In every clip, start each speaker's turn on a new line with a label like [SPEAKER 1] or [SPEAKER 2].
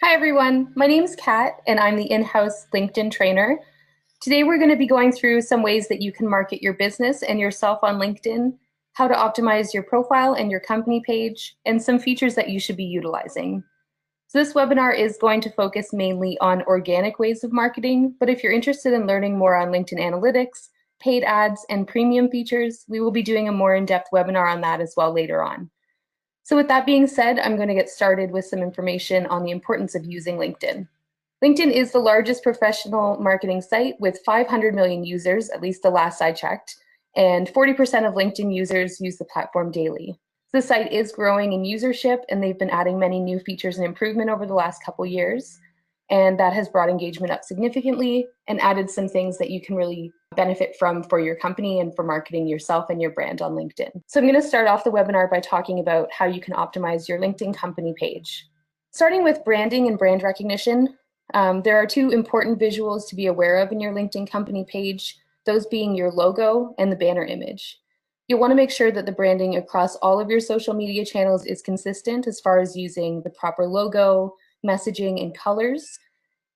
[SPEAKER 1] Hi everyone, my name is Kat and I'm the in-house LinkedIn trainer. Today we're going to be going through some ways that you can market your business and yourself on LinkedIn, how to optimize your profile and your company page, and some features that you should be utilizing. So this webinar is going to focus mainly on organic ways of marketing, but if you're interested in learning more on LinkedIn analytics, paid ads, and premium features, we will be doing a more in-depth webinar on that as well later on. So with that being said, I'm going to get started with some information on the importance of using LinkedIn. LinkedIn is the largest professional marketing site with 500 million users, at least the last I checked, and 40% of LinkedIn users use the platform daily. The site is growing in usership, and they've been adding many new features and improvement over the last couple years, and that has brought engagement up significantly and added some things that you can really benefit from for your company and for marketing yourself and your brand on LinkedIn. So I'm going to start off the webinar by talking about how you can optimize your LinkedIn company page. Starting with branding and brand recognition, there are two important visuals to be aware of in your LinkedIn company page, those being your logo and the banner image. You'll want to make sure that the branding across all of your social media channels is consistent as far as using the proper logo, messaging, and colors,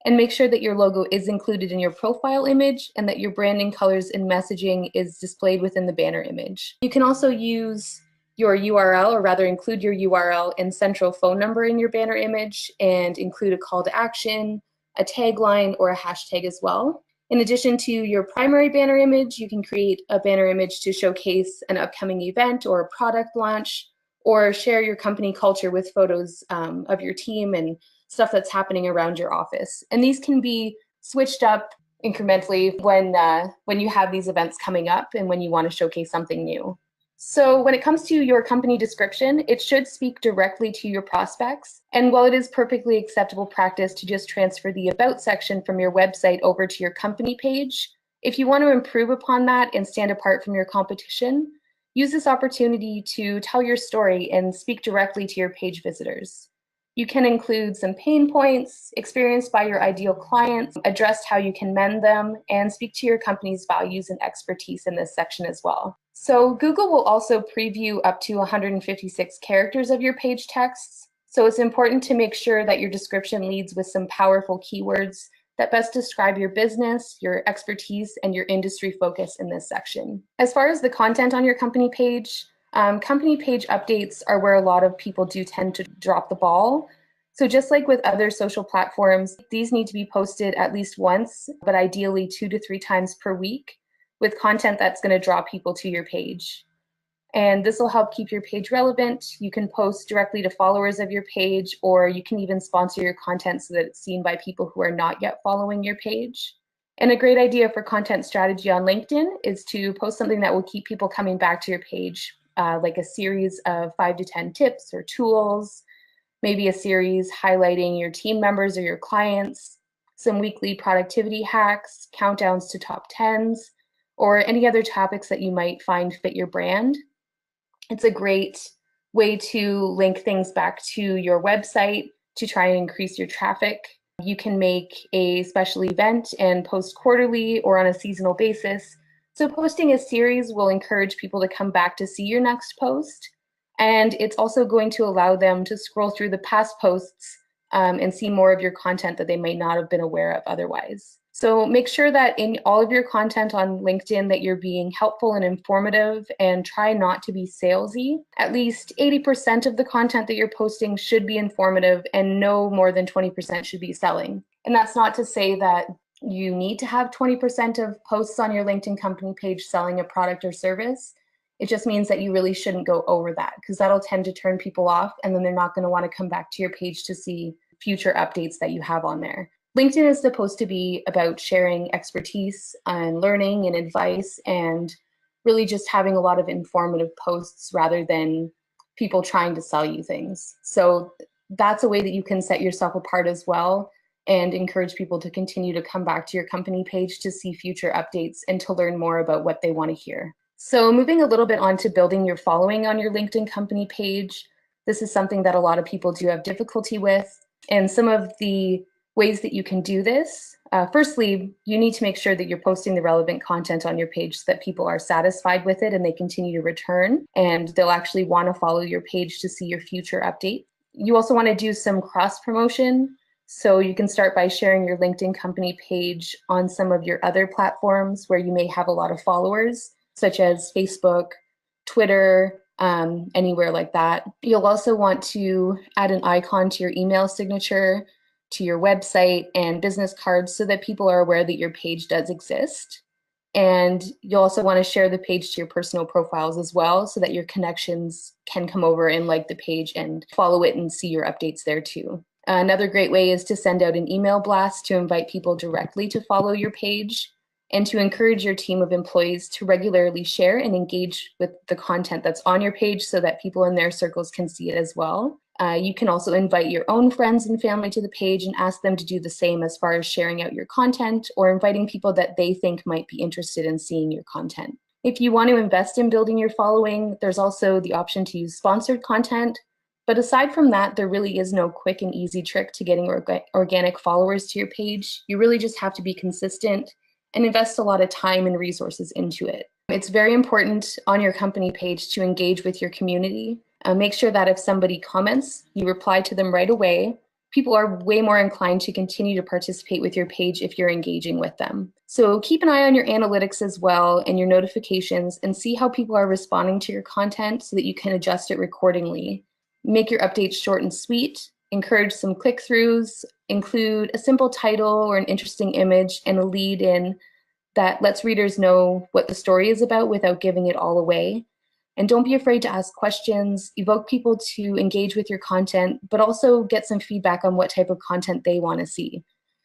[SPEAKER 1] and make sure that your logo is included in your profile image and that your branding colors and messaging is displayed within the banner image. You can also use your URL, or rather include your URL and central phone number in your banner image and include a call to action, a tagline, or a hashtag as well. In addition to your primary banner image, you can create a banner image to showcase an upcoming event or a product launch, or share your company culture with photos of your team and stuff that's happening around your office. And these can be switched up incrementally when you have these events coming up and when you want to showcase something new. So when it comes to your company description, it should speak directly to your prospects. And while it is perfectly acceptable practice to just transfer the About section from your website over to your company page, if you want to improve upon that and stand apart from your competition, use this opportunity to tell your story and speak directly to your page visitors. You can include some pain points experienced by your ideal clients, address how you can mend them, and speak to your company's values and expertise in this section as well. So Google will also preview up to 156 characters of your page texts. So it's important to make sure that your description leads with some powerful keywords that best describe your business, your expertise, and your industry focus in this section. As far as the content on your company page updates are where a lot of people do tend to drop the ball. So just like with other social platforms, these need to be posted at least once, but ideally 2 to 3 times per week, with content that's going to draw people to your page. And this will help keep your page relevant. You can post directly to followers of your page, or you can even sponsor your content so that it's seen by people who are not yet following your page. And a great idea for content strategy on LinkedIn is to post something that will keep people coming back to your page, like a series of 5 to 10 tips or tools, maybe a series highlighting your team members or your clients, some weekly productivity hacks, countdowns to top 10s, or any other topics that you might find fit your brand. It's a great way to link things back to your website to try and increase your traffic. You can make a special event and post quarterly or on a seasonal basis. So posting a series will encourage people to come back to see your next post. And it's also going to allow them to scroll through the past posts and see more of your content that they might not have been aware of otherwise. So make sure that in all of your content on LinkedIn that you're being helpful and informative, and try not to be salesy. At least 80% of the content that you're posting should be informative, and no more than 20% should be selling. And that's not to say that you need to have 20% of posts on your LinkedIn company page selling a product or service. It just means that you really shouldn't go over that, because that'll tend to turn people off, and then they're not going to want to come back to your page to see future updates that you have on there. LinkedIn is supposed to be about sharing expertise and learning and advice, and really just having a lot of informative posts rather than people trying to sell you things. So that's a way that you can set yourself apart as well and encourage people to continue to come back to your company page to see future updates and to learn more about what they want to hear. So moving a little bit on to building your following on your LinkedIn company page, this is something that a lot of people do have difficulty with. And some of the ways that you can do this, firstly, you need to make sure that you're posting the relevant content on your page so that people are satisfied with it and they continue to return, and they'll actually want to follow your page to see your future updates. You also want to do some cross promotion. So you can start by sharing your LinkedIn company page on some of your other platforms where you may have a lot of followers, such as Facebook, Twitter, anywhere like that. You'll also want to add an icon to your email signature, to your website, and business cards so that people are aware that your page does exist. And you'll also want to share the page to your personal profiles as well so that your connections can come over and like the page and follow it and see your updates there too. Another great way is to send out an email blast to invite people directly to follow your page and to encourage your team of employees to regularly share and engage with the content that's on your page so that people in their circles can see it as well. You can also invite your own friends and family to the page and ask them to do the same as far as sharing out your content or inviting people that they think might be interested in seeing your content. If you want to invest in building your following, there's also the option to use sponsored content. But aside from that, there really is no quick and easy trick to getting organic followers to your page. You really just have to be consistent and invest a lot of time and resources into it. It's very important on your company page to engage with your community. Make sure that if somebody comments, you reply to them right away. People are way more inclined to continue to participate with your page if you're engaging with them. So keep an eye on your analytics as well and your notifications and see how people are responding to your content so that you can adjust it accordingly. Make your updates short and sweet, encourage some click-throughs, include a simple title or an interesting image and a lead in that lets readers know what the story is about without giving it all away. And don't be afraid to ask questions, evoke people to engage with your content, but also get some feedback on what type of content they want to see.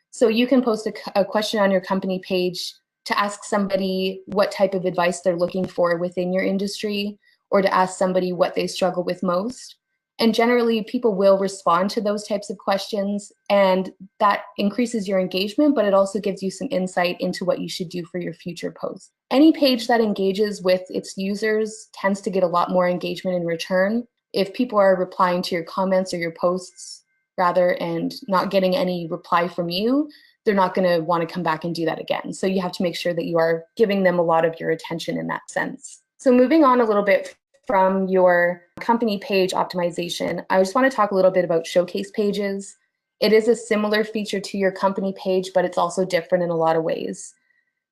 [SPEAKER 1] So you can post a question on your company page to ask somebody what type of advice they're looking for within your industry, or to ask somebody what they struggle with most. And generally, people will respond to those types of questions, and that increases your engagement, but it also gives you some insight into what you should do for your future posts. Any page that engages with its users tends to get a lot more engagement in return. If people are replying to your comments or your posts rather and not getting any reply from you, they're not going to want to come back and do that again. So you have to make sure that you are giving them a lot of your attention in that sense. So moving on a little bit from your company page optimization, I just want to talk a little bit about showcase pages. It is a similar feature to your company page, but it's also different in a lot of ways.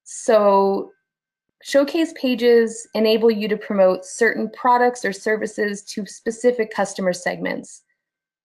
[SPEAKER 1] So showcase pages enable you to promote certain products or services to specific customer segments.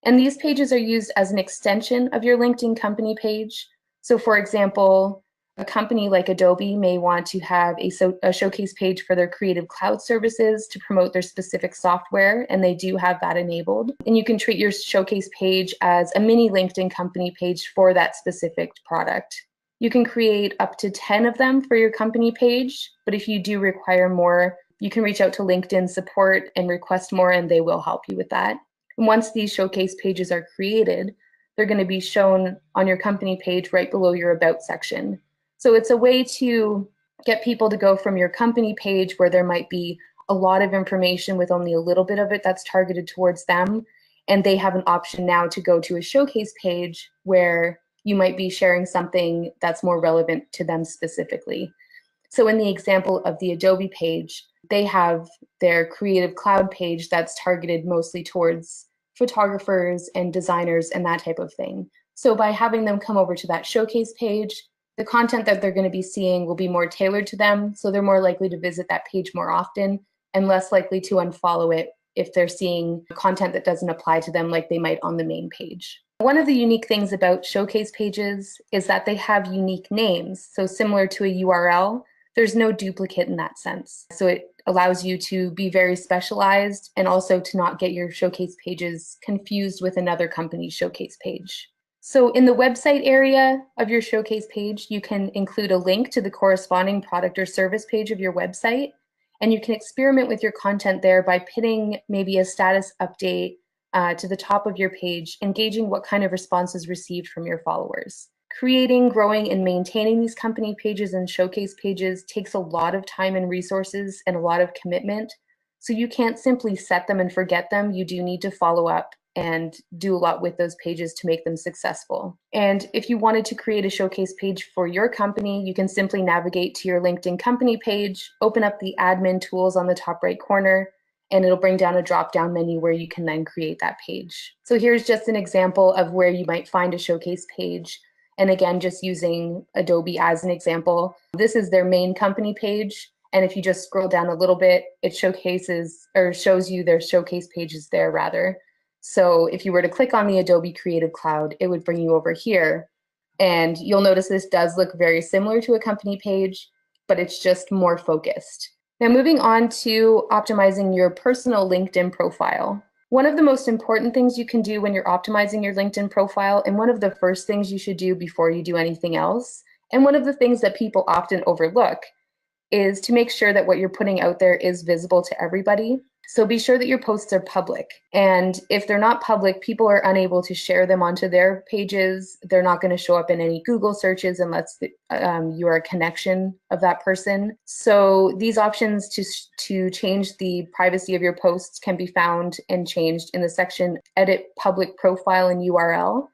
[SPEAKER 1] And these pages are used as an extension of your LinkedIn company page. So for example, a company like Adobe may want to have a showcase page for their Creative Cloud services to promote their specific software, and they do have that enabled. And you can treat your showcase page as a mini LinkedIn company page for that specific product. You can create up to 10 of them for your company page, but if you do require more, you can reach out to LinkedIn support and request more, and they will help you with that. And once these showcase pages are created, they're going to be shown on your company page right below your About section. So it's a way to get people to go from your company page where there might be a lot of information with only a little bit of it that's targeted towards them, and they have an option now to go to a showcase page where you might be sharing something that's more relevant to them specifically. So in the example of the Adobe page, they have their Creative Cloud page that's targeted mostly towards photographers and designers and that type of thing. So by having them come over to that showcase page, the content that they're going to be seeing will be more tailored to them, so they're more likely to visit that page more often and less likely to unfollow it if they're seeing content that doesn't apply to them like they might on the main page. One of the unique things about showcase pages is that they have unique names. So similar to a URL, there's no duplicate in that sense. So it allows you to be very specialized and also to not get your showcase pages confused with another company's showcase page. So in the website area of your showcase page, you can include a link to the corresponding product or service page of your website, and you can experiment with your content there by pinning maybe a status update to the top of your page, engaging what kind of response is received from your followers. Creating, growing, and maintaining these company pages and showcase pages takes a lot of time and resources and a lot of commitment. So you can't simply set them and forget them. You do need to follow up and do a lot with those pages to make them successful. And if you wanted to create a showcase page for your company, you can simply navigate to your LinkedIn company page, open up the admin tools on the top right corner, and it'll bring down a drop-down menu where you can then create that page. So here's just an example of where you might find a showcase page. And again, just using Adobe as an example, this is their main company page. And if you just scroll down a little bit, it showcases or shows you their showcase pages there rather. So if you were to click on the Adobe Creative Cloud, it would bring you over here. And you'll notice this does look very similar to a company page, but it's just more focused. Now moving on to optimizing your personal LinkedIn profile. One of the most important things you can do when you're optimizing your LinkedIn profile, and one of the first things you should do before you do anything else, and one of the things that people often overlook, is to make sure that what you're putting out there is visible to everybody. So be sure that your posts are public. And if they're not public, people are unable to share them onto their pages. They're not going to show up in any Google searches unless you are a connection of that person. So these options to change the privacy of your posts can be found and changed in the section Edit Public Profile and URL.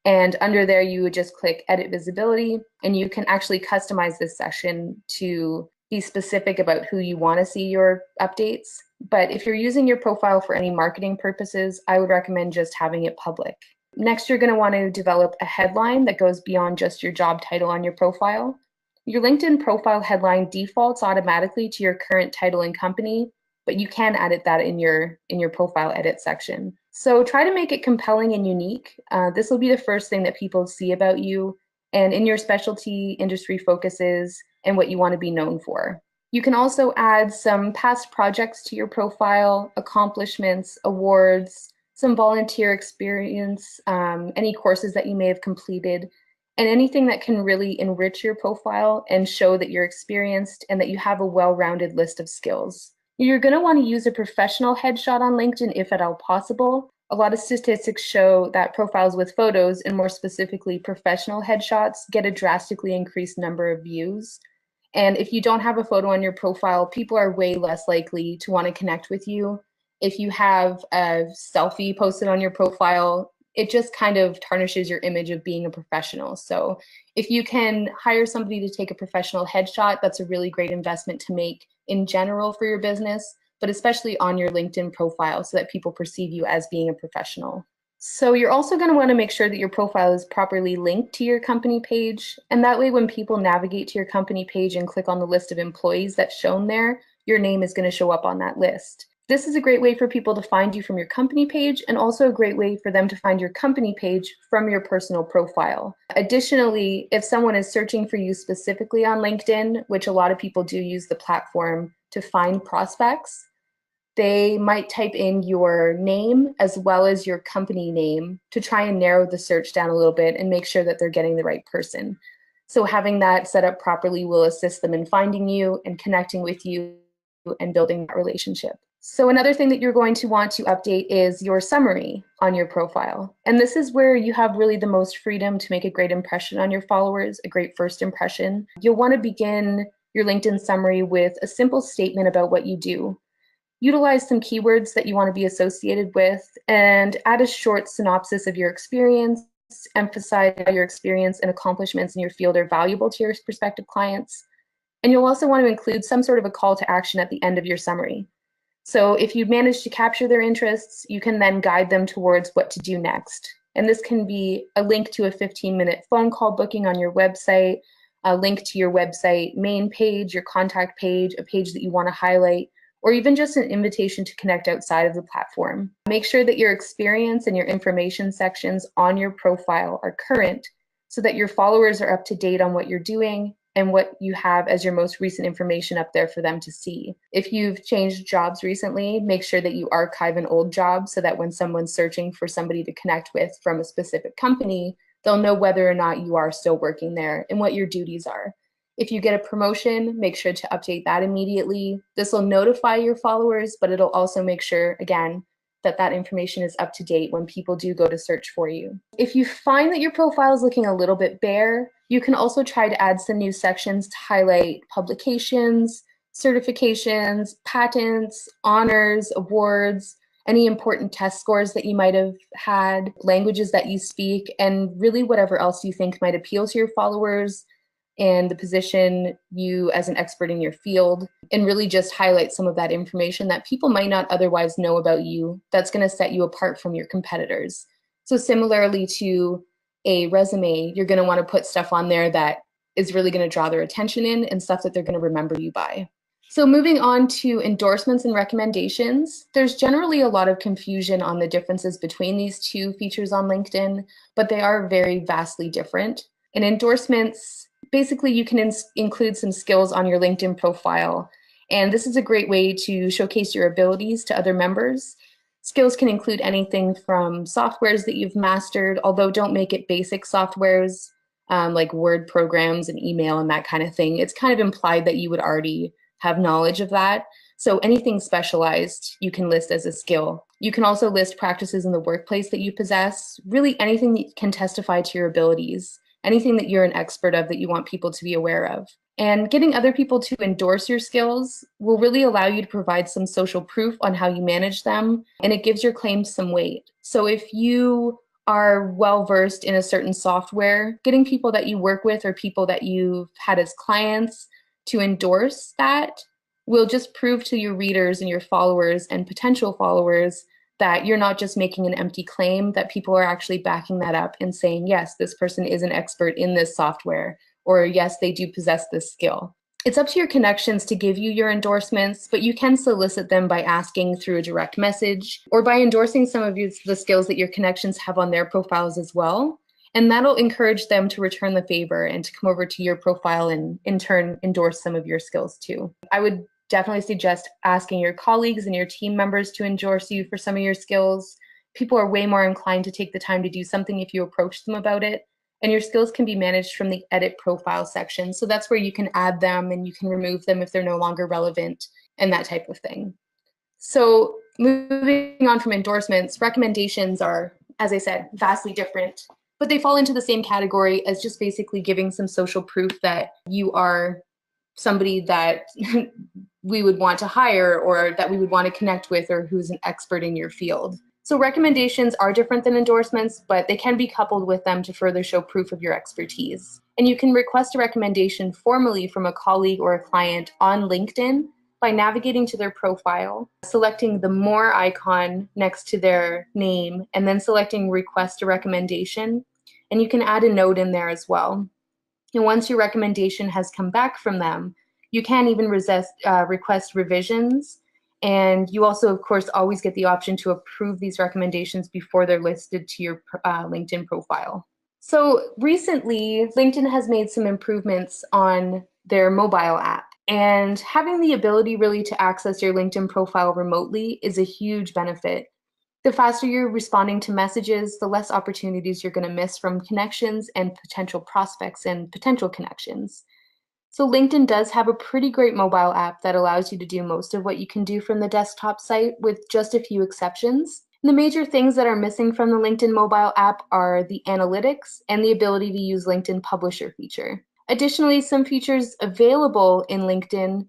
[SPEAKER 1] And under there, you would just click Edit Visibility, and you can actually customize this section to be specific about who you want to see your updates. But if you're using your profile for any marketing purposes, I would recommend just having it public. Next, you're going to want to develop a headline that goes beyond just your job title on your profile. Your LinkedIn profile headline defaults automatically to your current title and company, but you can edit that in your profile edit section. So try to make it compelling and unique. This will be the first thing that people see about you and in your specialty, industry focuses, and what you want to be known for. You can also add some past projects to your profile, accomplishments, awards, some volunteer experience, any courses that you may have completed, and anything that can really enrich your profile and show that you're experienced and that you have a well-rounded list of skills. You're going to want to use a professional headshot on LinkedIn if at all possible. A lot of statistics show that profiles with photos, and more specifically professional headshots, get a drastically increased number of views. And if you don't have a photo on your profile, people are way less likely to want to connect with you. If you have a selfie posted on your profile, it just kind of tarnishes your image of being a professional. So if you can hire somebody to take a professional headshot, that's a really great investment to make in general for your business, but especially on your LinkedIn profile so that people perceive you as being a professional. So you're also going to want to make sure that your profile is properly linked to your company page. And that way, when people navigate to your company page and click on the list of employees that's shown there, your name is going to show up on that list. This is a great way for people to find you from your company page, and also a great way for them to find your company page from your personal profile. Additionally, if someone is searching for you specifically on LinkedIn, which a lot of people do use the platform to find prospects, they might type in your name as well as your company name to try and narrow the search down a little bit and make sure that they're getting the right person. So having that set up properly will assist them in finding you and connecting with you and building that relationship. So another thing that you're going to want to update is your summary on your profile. And this is where you have really the most freedom to make a great impression on your followers, a great first impression. You'll want to begin your LinkedIn summary with a simple statement about what you do. Utilize some keywords that you want to be associated with, and add a short synopsis of your experience. Emphasize how your experience and accomplishments in your field are valuable to your prospective clients. And you'll also want to include some sort of a call to action at the end of your summary. So if you manage to capture their interests, you can then guide them towards what to do next. And this can be a link to a 15-minute phone call booking on your website, a link to your website main page, your contact page, a page that you want to highlight, or even just an invitation to connect outside of the platform. Make sure that your experience and your information sections on your profile are current so that your followers are up to date on what you're doing and what you have as your most recent information up there for them to see. If you've changed jobs recently, make sure that you archive an old job so that when someone's searching for somebody to connect with from a specific company, they'll know whether or not you are still working there and what your duties are. If you get a promotion, make sure to update that immediately. This will notify your followers, but it'll also make sure, again, that that information is up to date when people do go to search for you. If you find that your profile is looking a little bit bare, you can also try to add some new sections to highlight publications, certifications, patents, honors, awards, any important test scores that you might have had, languages that you speak, and really whatever else you think might appeal to your followers. and the position you as an expert in your field, and really just highlight some of that information that people might not otherwise know about you that's going to set you apart from your competitors. So similarly to a resume, you're going to want to put stuff on there that is really going to draw their attention in and stuff that they're going to remember you by. So moving on to endorsements and recommendations, there's generally a lot of confusion on the differences between these two features on LinkedIn, but they are very vastly different. In endorsements, basically you can include some skills on your LinkedIn profile, and this is a great way to showcase your abilities to other members. Skills can include anything from softwares that you've mastered, although don't make it basic softwares like Word programs and email and that kind of thing. It's kind of implied that you would already have knowledge of that. So anything specialized you can list as a skill. You can also list practices in the workplace that you possess, really anything that can testify to your abilities, anything that you're an expert of that you want people to be aware of. And getting other people to endorse your skills will really allow you to provide some social proof on how you manage them, and it gives your claims some weight. So if you are well versed in a certain software, getting people that you work with or people that you've had as clients to endorse that will just prove to your readers and your followers and potential followers that you're not just making an empty claim, that people are actually backing that up and saying, yes, this person is an expert in this software, or yes, they do possess this skill. It's up to your connections to give you your endorsements, but you can solicit them by asking through a direct message or by endorsing some of the skills that your connections have on their profiles as well. And that'll encourage them to return the favor and to come over to your profile and in turn endorse some of your skills too. I would definitely suggest asking your colleagues and your team members to endorse you for some of your skills. People are way more inclined to take the time to do something if you approach them about it. And your skills can be managed from the edit profile section. So that's where you can add them and you can remove them if they're no longer relevant and that type of thing. So moving on from endorsements, recommendations are, as I said, vastly different, but they fall into the same category as just basically giving some social proof that you are somebody that we would want to hire or that we would want to connect with or who's an expert in your field. So recommendations are different than endorsements, but they can be coupled with them to further show proof of your expertise. And you can request a recommendation formally from a colleague or a client on LinkedIn by navigating to their profile, selecting the More icon next to their name, and then selecting Request a Recommendation. And you can add a note in there as well. And once your recommendation has come back from them, you can even request revisions. And you also, of course, always get the option to approve these recommendations before they're listed to your LinkedIn profile. So recently, LinkedIn has made some improvements on their mobile app. And having the ability really to access your LinkedIn profile remotely is a huge benefit. The faster you're responding to messages, the less opportunities you're going to miss from connections and potential prospects and potential connections. So LinkedIn does have a pretty great mobile app that allows you to do most of what you can do from the desktop site with just a few exceptions. And the major things that are missing from the LinkedIn mobile app are the analytics and the ability to use LinkedIn Publisher feature. Additionally, some features available in LinkedIn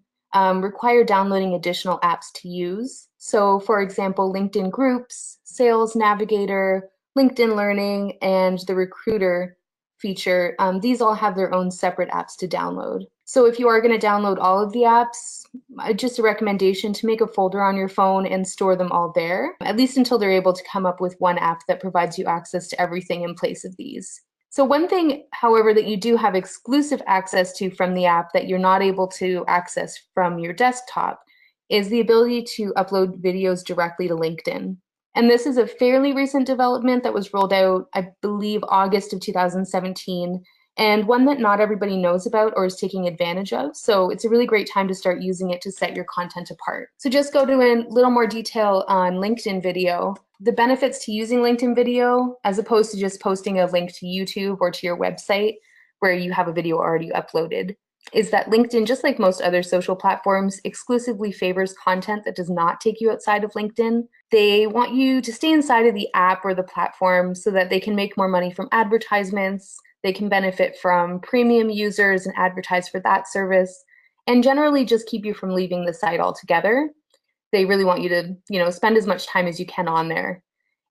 [SPEAKER 1] require downloading additional apps to use. So for example, LinkedIn Groups, Sales Navigator, LinkedIn Learning, and the Recruiter feature, these all have their own separate apps to download. So if you are going to download all of the apps, just a recommendation to make a folder on your phone and store them all there, at least until they're able to come up with one app that provides you access to everything in place of these. So one thing, however, that you do have exclusive access to from the app that you're not able to access from your desktop is the ability to upload videos directly to LinkedIn. And this is a fairly recent development that was rolled out, I believe, August of 2017, and one that not everybody knows about or is taking advantage of. So it's a really great time to start using it to set your content apart. So just go to a little more detail on LinkedIn video. The benefits to using LinkedIn video, as opposed to just posting a link to YouTube or to your website where you have a video already uploaded, is that LinkedIn, just like most other social platforms, exclusively favors content that does not take you outside of LinkedIn. They want you to stay inside of the app or the platform so that they can make more money from advertisements, they can benefit from premium users and advertise for that service, and generally just keep you from leaving the site altogether. They really want you to, spend as much time as you can on there.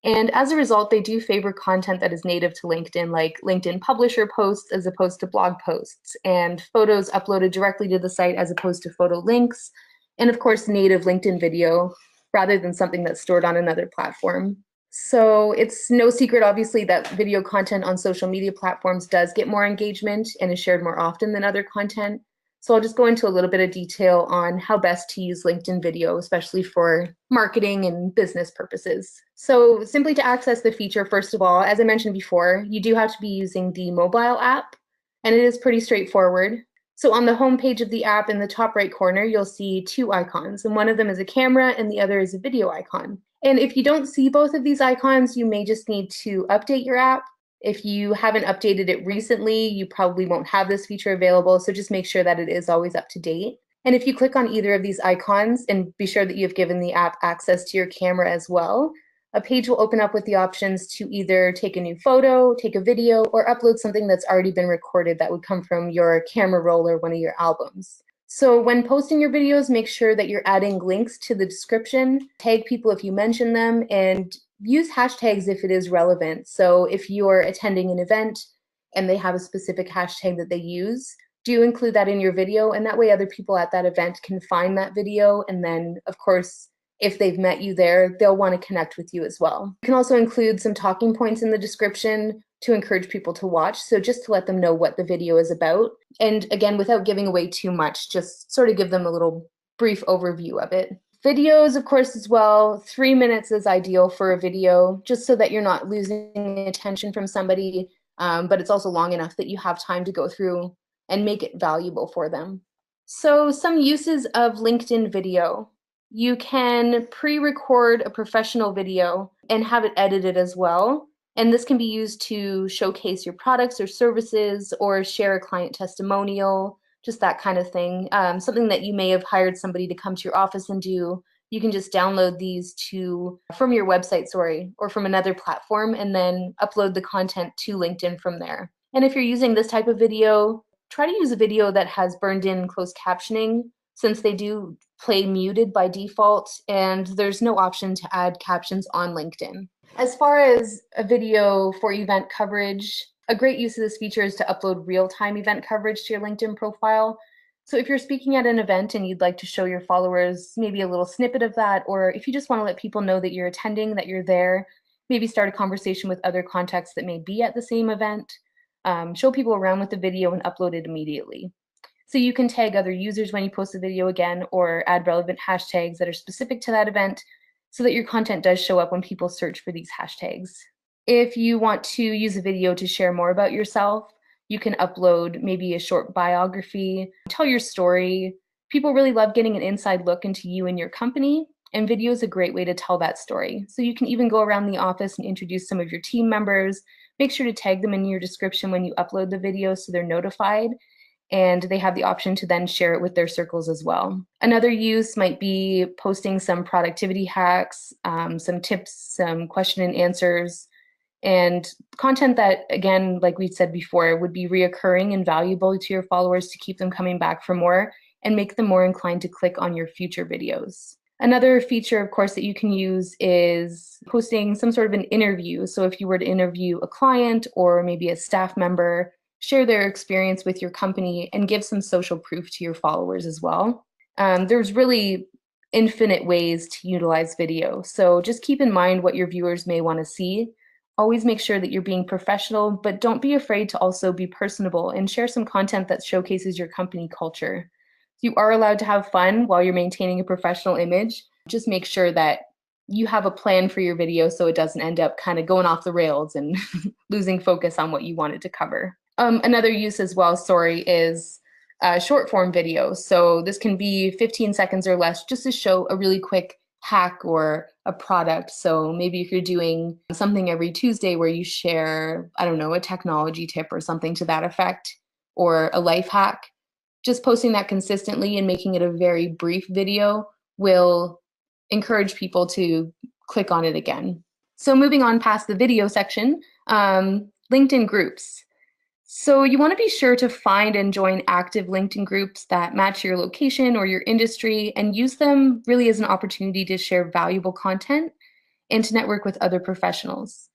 [SPEAKER 1] And as a result, they do favor content that is native to LinkedIn, like LinkedIn publisher posts as opposed to blog posts, and photos uploaded directly to the site as opposed to photo links, and of course, native LinkedIn video rather than something that's stored on another platform. So it's no secret, obviously, that video content on social media platforms does get more engagement and is shared more often than other content. So I'll just go into a little bit of detail on how best to use LinkedIn video, especially for marketing and business purposes. So simply to access the feature, first of all, as I mentioned before, you do have to be using the mobile app, and it is pretty straightforward. So on the home page of the app in the top right corner, you'll see two icons, and one of them is a camera and the other is a video icon. And if you don't see both of these icons, you may just need to update your app. If you haven't updated it recently, you probably won't have this feature available, so just make sure that it is always up to date. And if you click on either of these icons, and be sure that you've given the app access to your camera as well, a page will open up with the options to either take a new photo, take a video, or upload something that's already been recorded that would come from your camera roll or one of your albums. So when posting your videos, make sure that you're adding links to the description, tag people if you mention them, and use hashtags if it is relevant. So if you're attending an event and they have a specific hashtag that they use, do include that in your video, and that way other people at that event can find that video, and then of course if they've met you there, they'll want to connect with you as well. You can also include some talking points in the description to encourage people to watch, so just to let them know what the video is about. And again, without giving away too much, just sort of give them a little brief overview of it. Videos, of course, as well. 3 minutes is ideal for a video, just so that you're not losing attention from somebody, but it's also long enough that you have time to go through and make it valuable for them. So some uses of LinkedIn video. You can pre-record a professional video and have it edited as well. And this can be used to showcase your products or services or share a client testimonial, just that kind of thing. Something that you may have hired somebody to come to your office and do. You can just download these from your website, or from another platform, and then upload the content to LinkedIn from there. And if you're using this type of video, try to use a video that has burned in closed captioning, since they do play muted by default, and there's no option to add captions on LinkedIn. As far as a video for event coverage, a great use of this feature is to upload real-time event coverage to your LinkedIn profile. So if you're speaking at an event and you'd like to show your followers maybe a little snippet of that, or if you just want to let people know that you're attending, that you're there, maybe start a conversation with other contacts that may be at the same event, show people around with the video and upload it immediately. So you can tag other users when you post the video again, or add relevant hashtags that are specific to that event so that your content does show up when people search for these hashtags. If you want to use a video to share more about yourself, you can upload maybe a short biography, tell your story. People really love getting an inside look into you and your company, and video is a great way to tell that story. So you can even go around the office and introduce some of your team members. Make sure to tag them in your description when you upload the video so they're notified, and they have the option to then share it with their circles as well. Another use might be posting some productivity hacks, some tips, some question and answers, and content that, again, like we said before, would be reoccurring and valuable to your followers to keep them coming back for more and make them more inclined to click on your future videos. Another feature, of course, that you can use is posting some sort of an interview. So if you were to interview a client or maybe a staff member, share their experience with your company and give some social proof to your followers as well. There's really infinite ways to utilize video. So just keep in mind what your viewers may want to see. Always make sure that you're being professional, but don't be afraid to also be personable and share some content that showcases your company culture. You are allowed to have fun while you're maintaining a professional image. Just make sure that you have a plan for your video so it doesn't end up kind of going off the rails and losing focus on what you wanted to cover. Another use as well, is short form video. So this can be 15 seconds or less, just to show a really quick hack or a product. So maybe if you're doing something every Tuesday where you share, I don't know, a technology tip or something to that effect, or a life hack, just posting that consistently and making it a very brief video will encourage people to click on it again. So moving on past the video section, LinkedIn groups. So you want to be sure to find and join active LinkedIn groups that match your location or your industry, and use them really as an opportunity to share valuable content and to network with other professionals.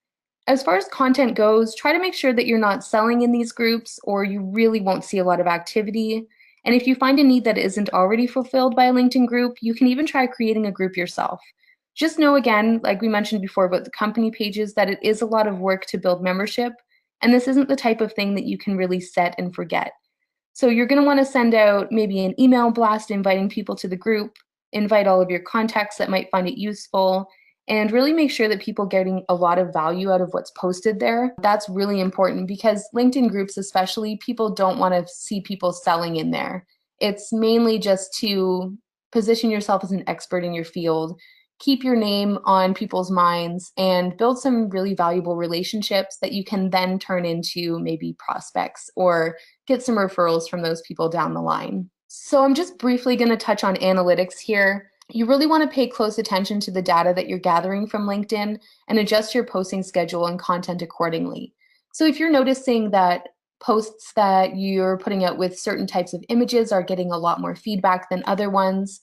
[SPEAKER 1] As far as content goes, try to make sure that you're not selling in these groups or you really won't see a lot of activity. And if you find a need that isn't already fulfilled by a LinkedIn group, you can even try creating a group yourself. Just know, again, like we mentioned before about the company pages, that it is a lot of work to build membership, and this isn't the type of thing that you can really set and forget. So you're going to want to send out maybe an email blast inviting people to the group, invite all of your contacts that might find it useful, and really make sure that people are getting a lot of value out of what's posted there. That's really important because LinkedIn groups especially, people don't want to see people selling in there. It's mainly just to position yourself as an expert in your field, keep your name on people's minds, and build some really valuable relationships that you can then turn into maybe prospects or get some referrals from those people down the line. So I'm just briefly going to touch on analytics here. You really want to pay close attention to the data that you're gathering from LinkedIn and adjust your posting schedule and content accordingly. So if you're noticing that posts that you're putting out with certain types of images are getting a lot more feedback than other ones,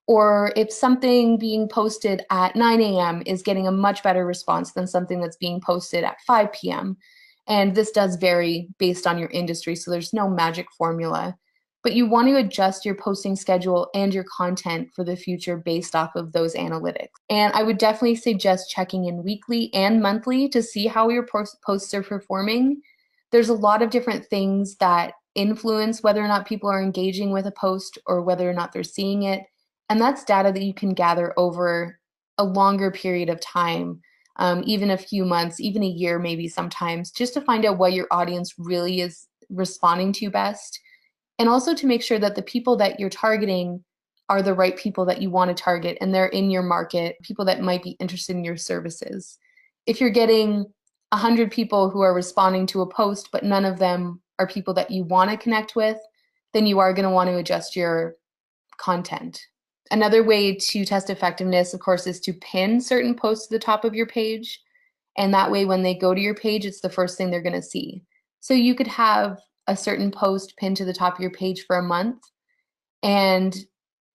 [SPEAKER 1] or if something being posted at 9 a.m. is getting a much better response than something that's being posted at 5 p.m. And this does vary based on your industry, so there's no magic formula. But you want to adjust your posting schedule and your content for the future based off of those analytics. And I would definitely suggest checking in weekly and monthly to see how your posts are performing. There's a lot of different things that influence whether or not people are engaging with a post or whether or not they're seeing it. And that's data that you can gather over a longer period of time, even a few months, even a year, maybe sometimes, just to find out what your audience really is responding to best. And also to make sure that the people that you're targeting are the right people that you want to target and they're in your market, people that might be interested in your services. If you're getting 100 people who are responding to a post, but none of them are people that you want to connect with, then you are going to want to adjust your content. Another way to test effectiveness, of course, is to pin certain posts to the top of your page. And that way, when they go to your page, it's the first thing they're going to see. So you could have a certain post pinned to the top of your page for a month and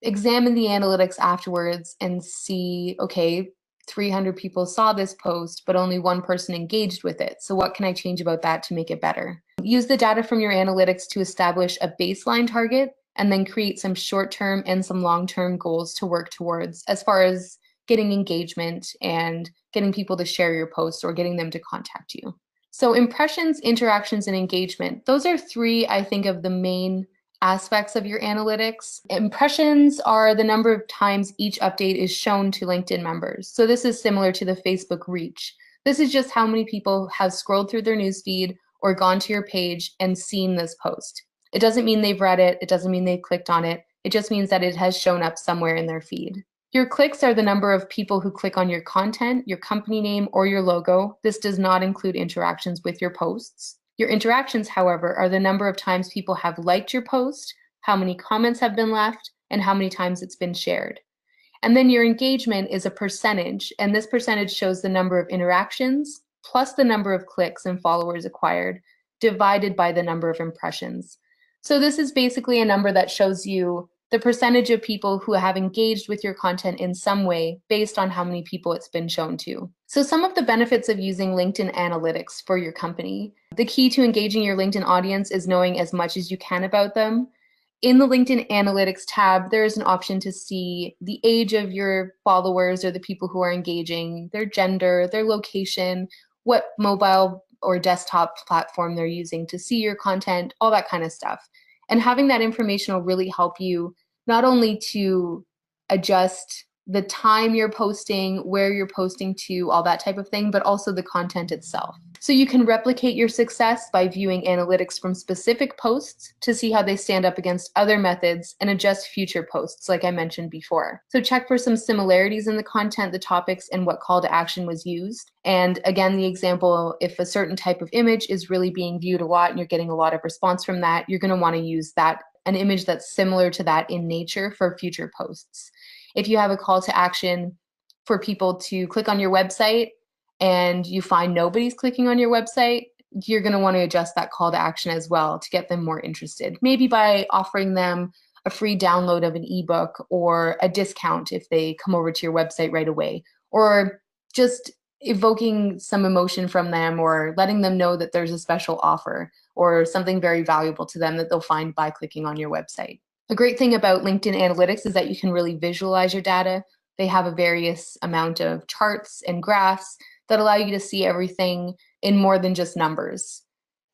[SPEAKER 1] examine the analytics afterwards and see, okay, 300 people saw this post, but only one person engaged with it. So what can I change about that to make it better? Use the data from your analytics to establish a baseline target and then create some short-term and some long-term goals to work towards as far as getting engagement and getting people to share your post or getting them to contact you. So impressions, interactions, and engagement, those are three, I think, of the main aspects of your analytics. Impressions are the number of times each update is shown to LinkedIn members. So this is similar to the Facebook reach. This is just how many people have scrolled through their newsfeed or gone to your page and seen this post. It doesn't mean they've read it. It doesn't mean they've clicked on it. It just means that it has shown up somewhere in their feed. Your clicks are the number of people who click on your content, your company name, or your logo. This does not include interactions with your posts. Your interactions, however, are the number of times people have liked your post, how many comments have been left, and how many times it's been shared. And then your engagement is a percentage, and this percentage shows the number of interactions plus the number of clicks and followers acquired divided by the number of impressions. So this is basically a number that shows you the percentage of people who have engaged with your content in some way based on how many people it's been shown to. So some of the benefits of using LinkedIn analytics for your company. The key to engaging your LinkedIn audience is knowing as much as you can about them. In the LinkedIn Analytics tab, there is an option to see the age of your followers or the people who are engaging, their gender, their location, what mobile or desktop platform they're using to see your content, all that kind of stuff. And having that information will really help you not only to adjust the time you're posting, where you're posting to, all that type of thing, but also the content itself. So you can replicate your success by viewing analytics from specific posts to see how they stand up against other methods and adjust future posts, like I mentioned before. So check for some similarities in the content, the topics, and what call to action was used. And again, the example, if a certain type of image is really being viewed a lot and you're getting a lot of response from that, you're going to want to use that, an image that's similar to that in nature for future posts. If you have a call to action for people to click on your website and you find nobody's clicking on your website, you're going to want to adjust that call to action as well to get them more interested. Maybe by offering them a free download of an ebook or a discount if they come over to your website right away, or just evoking some emotion from them or letting them know that there's a special offer or something very valuable to them that they'll find by clicking on your website. A great thing about LinkedIn Analytics is that you can really visualize your data. They have a various amount of charts and graphs that allow you to see everything in more than just numbers.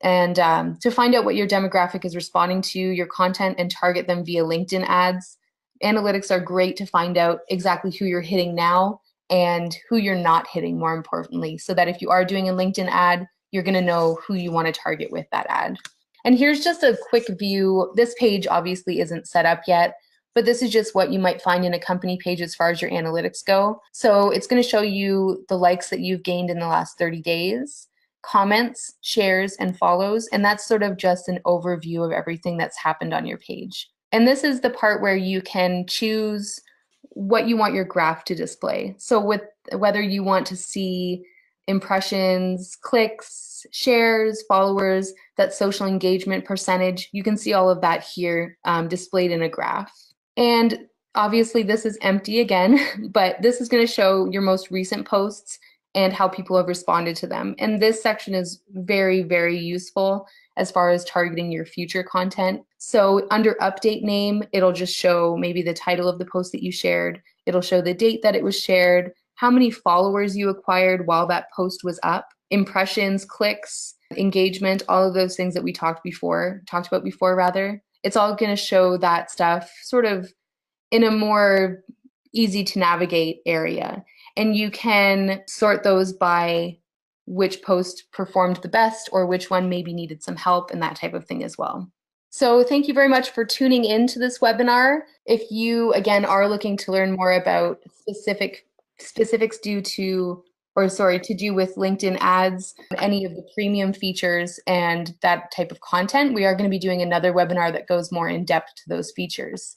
[SPEAKER 1] And to find out what your demographic is responding to your content and target them via LinkedIn ads, analytics are great to find out exactly who you're hitting now and who you're not hitting, more importantly, so that if you are doing a LinkedIn ad, you're going to know who you want to target with that ad. And here's just a quick view. This page obviously isn't set up yet, but this is just what you might find in a company page as far as your analytics go. So it's going to show you the likes that you've gained in the last 30 days, comments, shares, and follows. And that's sort of just an overview of everything that's happened on your page. And this is the part where you can choose what you want your graph to display. So with whether you want to see impressions, clicks, shares, followers, that social engagement percentage, you can see all of that here displayed in a graph. And obviously this is empty again, but this is going to show your most recent posts and how people have responded to them. And this section is very, very useful as far as targeting your future content. So under update name, it'll just show maybe the title of the post that you shared. It'll show the date that it was shared, how many followers you acquired while that post was up, impressions, clicks, engagement, all of those things that we talked about before rather. It's all going to show that stuff sort of in a more easy to navigate area. And you can sort those by which post performed the best or which one maybe needed some help and that type of thing as well. So thank you very much for tuning in to this webinar. If you, again, are looking to learn more about specifics to do with LinkedIn ads, any of the premium features and that type of content, we are going to be doing another webinar that goes more in depth to those features.